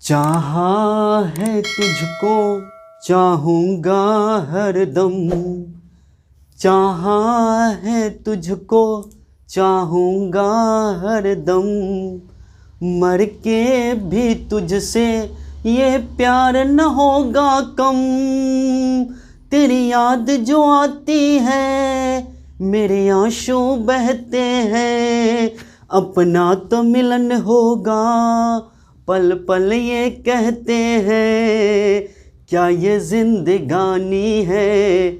चाहा है तुझको चाहूँगा हरदम, चाहा है तुझको चाहूँगा हरदम, मर के भी तुझसे ये प्यार न होगा कम। तेरी याद जो आती है मेरे आंसू बहते हैं, अपना तो मिलन होगा पल पल ये कहते हैं। क्या ये जिंदगानी है,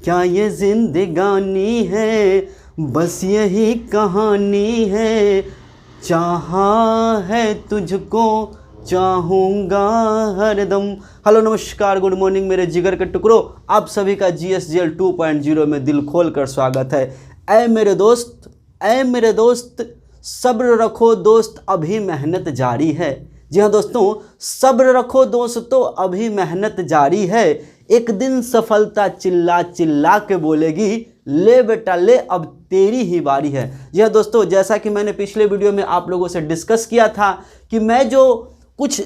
क्या ये जिंदगानी है, बस यही कहानी है। चाहा है तुझको चाहूँगा हरदम। हेलो नमस्कार, गुड मॉर्निंग मेरे जिगर के टुकड़ों, आप सभी का GSGL 2.0 में दिल खोल कर स्वागत है। ऐ मेरे दोस्त, ऐ मेरे दोस्त, सब्र रखो दोस्त, अभी मेहनत जारी है। जी हाँ दोस्तों, सब्र रखो दोस्तों, अभी मेहनत जारी है। एक दिन सफलता चिल्ला चिल्ला के बोलेगी, ले बेटा ले अब तेरी ही बारी है। जी हाँ दोस्तों, जैसा कि मैंने पिछले वीडियो में आप लोगों से डिस्कस किया था कि मैं जो कुछ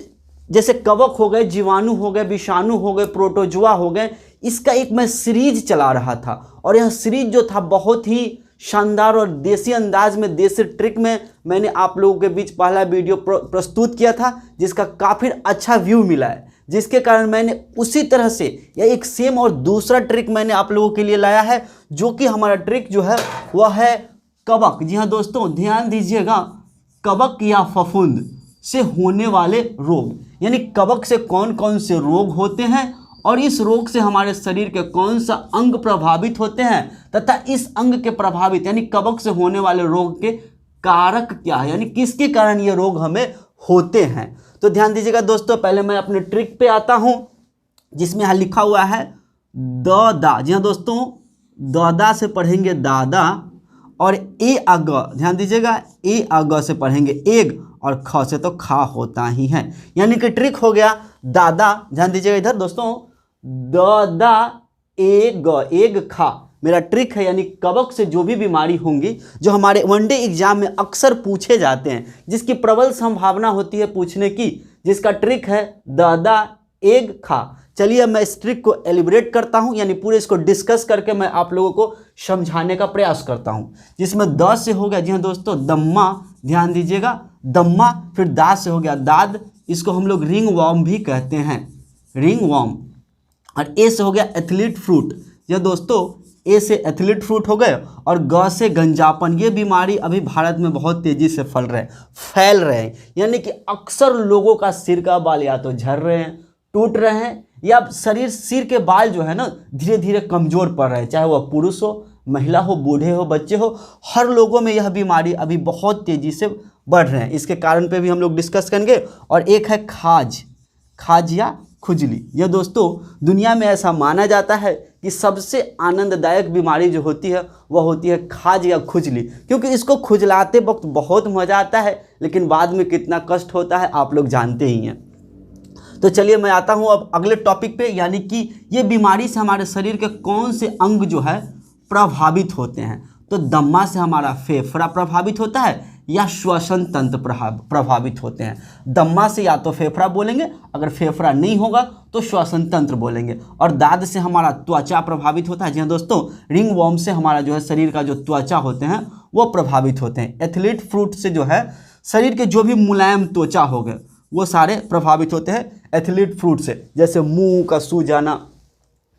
जैसे कवक हो गए, जीवाणु हो गए, विषाणु हो गए, प्रोटोजुआ हो गए, इसका एक मैं सीरीज चला रहा था। और यह सीरीज जो था बहुत ही शानदार और देसी अंदाज में, देसी ट्रिक में मैंने आप लोगों के बीच पहला वीडियो प्रस्तुत किया था, जिसका काफ़ी अच्छा व्यू मिला है, जिसके कारण मैंने उसी तरह से यह एक सेम और दूसरा ट्रिक मैंने आप लोगों के लिए लाया है, जो कि हमारा ट्रिक जो है वह है कवक। जी हाँ दोस्तों, ध्यान दीजिएगा, कवक या फफूंद से होने वाले रोग, यानी कवक से कौन कौन से रोग होते हैं और इस रोग से हमारे शरीर के कौन सा अंग प्रभावित होते हैं, तथा इस अंग के प्रभावित यानी कवक से होने वाले रोग के कारक क्या है, यानी किसके कारण ये रोग हमें होते हैं। तो ध्यान दीजिएगा दोस्तों, पहले मैं अपने ट्रिक पे आता हूं, जिसमें यहाँ लिखा हुआ है दा। जी हाँ दोस्तों, दा से पढ़ेंगे दादा, और ए अग, ध्यान दीजिएगा, ए अग से पढ़ेंगे एग, और ख से तो खा होता ही है, यानी कि ट्रिक हो गया दादा। ध्यान दीजिएगा इधर दोस्तों, दादा एग खा मेरा ट्रिक है, यानी कवक से जो भी बीमारी होंगी, जो हमारे वनडे एग्जाम में अक्सर पूछे जाते हैं, जिसकी प्रबल संभावना होती है पूछने की, जिसका ट्रिक है दादा एग खा। चलिए अब मैं इस ट्रिक को एलिब्रेट करता हूं, यानी पूरे इसको डिस्कस करके मैं आप लोगों को समझाने का प्रयास करता हूं। जिसमें द से हो गया, जी हाँ दोस्तों, दम्मा, ध्यान दीजिएगा, दम्मा। फिर दा से हो गया दाद, इसको हम लोग रिंग वॉर्म भी कहते हैं, रिंग वॉर्म। और ए से हो गया एथलीट फ्रूट, जी दोस्तों, ए से एथलीट फ्रूट हो गए। और ग से गंजापन, ये बीमारी अभी भारत में बहुत तेजी से फैल रहे हैं, यानी कि अक्सर लोगों का सिर का बाल या तो झड़ रहे हैं, टूट रहे हैं, या सिर के बाल जो है ना धीरे धीरे कमजोर पड़ रहे हैं, चाहे वह पुरुष हो, महिला हो, बूढ़े हो, बच्चे हो, हर लोगों में यह बीमारी अभी बहुत तेजी से बढ़ रहे हैं। इसके कारण पे भी हम लोग डिस्कस करेंगे। और एक है खाज या खुजली। यह दोस्तों दुनिया में ऐसा माना जाता है कि सबसे आनंददायक बीमारी जो होती है वह होती है खाज या खुजली, क्योंकि इसको खुजलाते वक्त बहुत मज़ा आता है, लेकिन बाद में कितना कष्ट होता है आप लोग जानते ही हैं। तो चलिए मैं आता हूँ अब अगले टॉपिक पे, यानी कि ये बीमारी से हमारे शरीर के कौन से अंग जो है प्रभावित होते हैं। तो दम्मा से हमारा फेफड़ा प्रभावित होता है या श्वसन तंत्र प्रभावित होते हैं। दम्मा से या तो फेफड़ा बोलेंगे, अगर फेफड़ा नहीं होगा तो श्वसन तंत्र बोलेंगे। और दाद से हमारा त्वचा प्रभावित होता है। जी हाँ दोस्तों, रिंग वॉर्म से हमारा जो है शरीर का जो त्वचा होते हैं वो प्रभावित होते हैं। एथलीट फ्रूट से जो है शरीर के जो भी मुलायम त्वचा हो गए वो सारे प्रभावित होते हैं एथलीट फ्रूट से, जैसे मुंह का सूज जाना,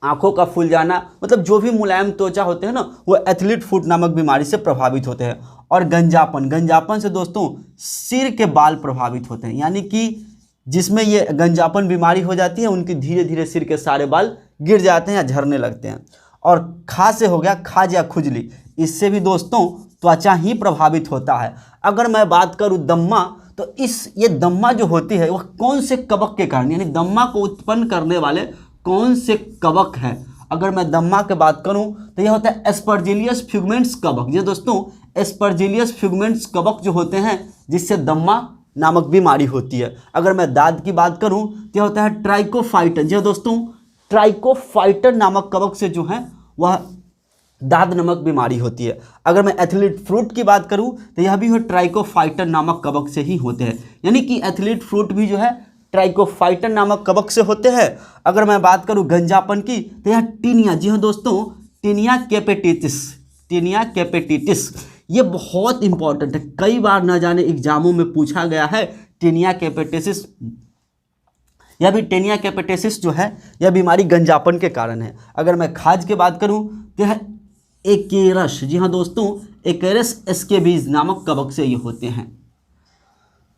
आंखों का फूल जाना, मतलब जो भी मुलायम त्वचा होते हैं ना वो एथलीट फ्रूट नामक बीमारी से प्रभावित होते हैं। और गंजापन से दोस्तों सिर के बाल प्रभावित होते हैं, यानी कि जिसमें ये गंजापन बीमारी हो जाती है उनकी धीरे धीरे सिर के सारे बाल गिर जाते हैं या झड़ने लगते हैं। और खा से हो गया खाज या खुजली, इससे भी दोस्तों त्वचा ही प्रभावित होता है। अगर मैं बात करूँ दम्मा, तो ये दम्मा जो होती है वह कौन से कवक के कारण, यानी दम्मा को उत्पन्न करने वाले कौन से कवक हैं। अगर मैं दम्मा की बात करूं तो यह होता है एस्परजिलियस फ्यूगमेंट्स कवक। जी दोस्तों, एस्परजिलियस फ्यूगमेंट्स कवक जो होते हैं जिससे दम्मा नामक बीमारी होती है। अगर मैं दाद की बात करूं तो यह होता है ट्राइकोफाइटर। जी दोस्तों, ट्राइकोफाइटर नामक कवक से जो है वह दाद नामक बीमारी होती है। अगर मैं एथलीट फ्रूट की बात करूं तो यह भी ट्राइकोफाइटर नामक कवक से ही होते हैं, यानी कि एथलीट फ्रूट भी जो है ट्राइकोफाइटन नामक कवक से होते हैं। अगर मैं बात करूं गंजापन की तो यह टीनिया, जी हाँ दोस्तों, टीनिया कैपेटिटिस, ये बहुत इंपॉर्टेंट है, कई बार न जाने एग्जामों में पूछा गया है। टीनिया कैपेटिटिस, यह भी टेनिया कैपेटिस जो है यह बीमारी गंजापन के कारण है। अगर मैं खाज की बात करूं तो यह एकेरस, जी हाँ दोस्तों, एकेरस एस्केबीज नामक कवक से ये होते हैं।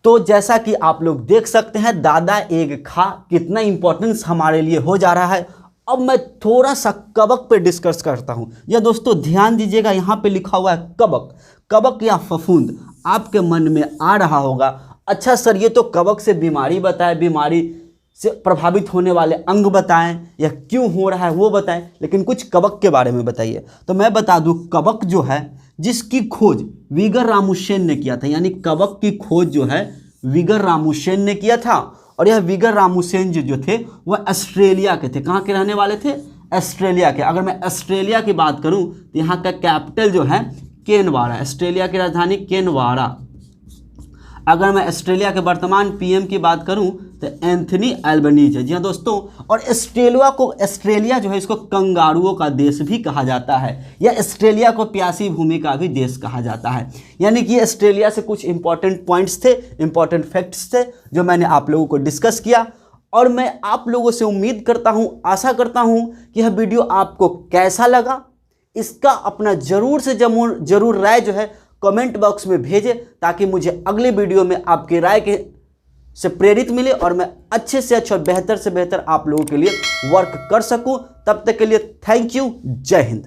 तो जैसा कि आप लोग देख सकते हैं दादा एग खा कितना इंपॉर्टेंस हमारे लिए हो जा रहा है। अब मैं थोड़ा सा कवक पे डिस्कस करता हूं। यह दोस्तों ध्यान दीजिएगा, यहाँ पे लिखा हुआ है कवक, कवक या फफूंद। आपके मन में आ रहा होगा, अच्छा सर ये तो कवक से बीमारी बताए, बीमारी से प्रभावित होने वाले अंग बताएं, या क्यों हो रहा है वो बताएं, लेकिन कुछ कवक के बारे में बताइए। तो मैं बता दूं, कवक जो है जिसकी खोज विगर रामुसेन ने किया था, यानी कवक की खोज जो है विगर रामुसेन ने किया था। और यह विगर रामुसेन जो थे वह ऑस्ट्रेलिया के थे। कहाँ के रहने वाले थे? ऑस्ट्रेलिया के। अगर मैं ऑस्ट्रेलिया की बात करूं तो यहाँ का कैपिटल जो है केनवारा, ऑस्ट्रेलिया की राजधानी केनवारा। अगर मैं ऑस्ट्रेलिया के वर्तमान पीएम की बात करूं तो एंथनी एल्बनीज है, जी हाँ दोस्तों। और ऑस्ट्रेलिया जो है इसको कंगारुओं का देश भी कहा जाता है, या ऑस्ट्रेलिया को प्यासी भूमि का भी देश कहा जाता है। यानी कि ऑस्ट्रेलिया से कुछ इंपॉर्टेंट पॉइंट्स थे, इंपॉर्टेंट फैक्ट्स थे जो मैंने आप लोगों को डिस्कस किया। और मैं आप लोगों से उम्मीद करता हूँ, आशा करता हूँ कि यह वीडियो आपको कैसा लगा। इसका अपना जरूर राय जो है कमेंट बॉक्स में भेजें, ताकि मुझे अगले वीडियो में आपकी राय के से प्रेरित मिले और मैं अच्छे से अच्छा और बेहतर से बेहतर आप लोगों के लिए वर्क कर सकूं। तब तक के लिए थैंक यू, जय हिंद।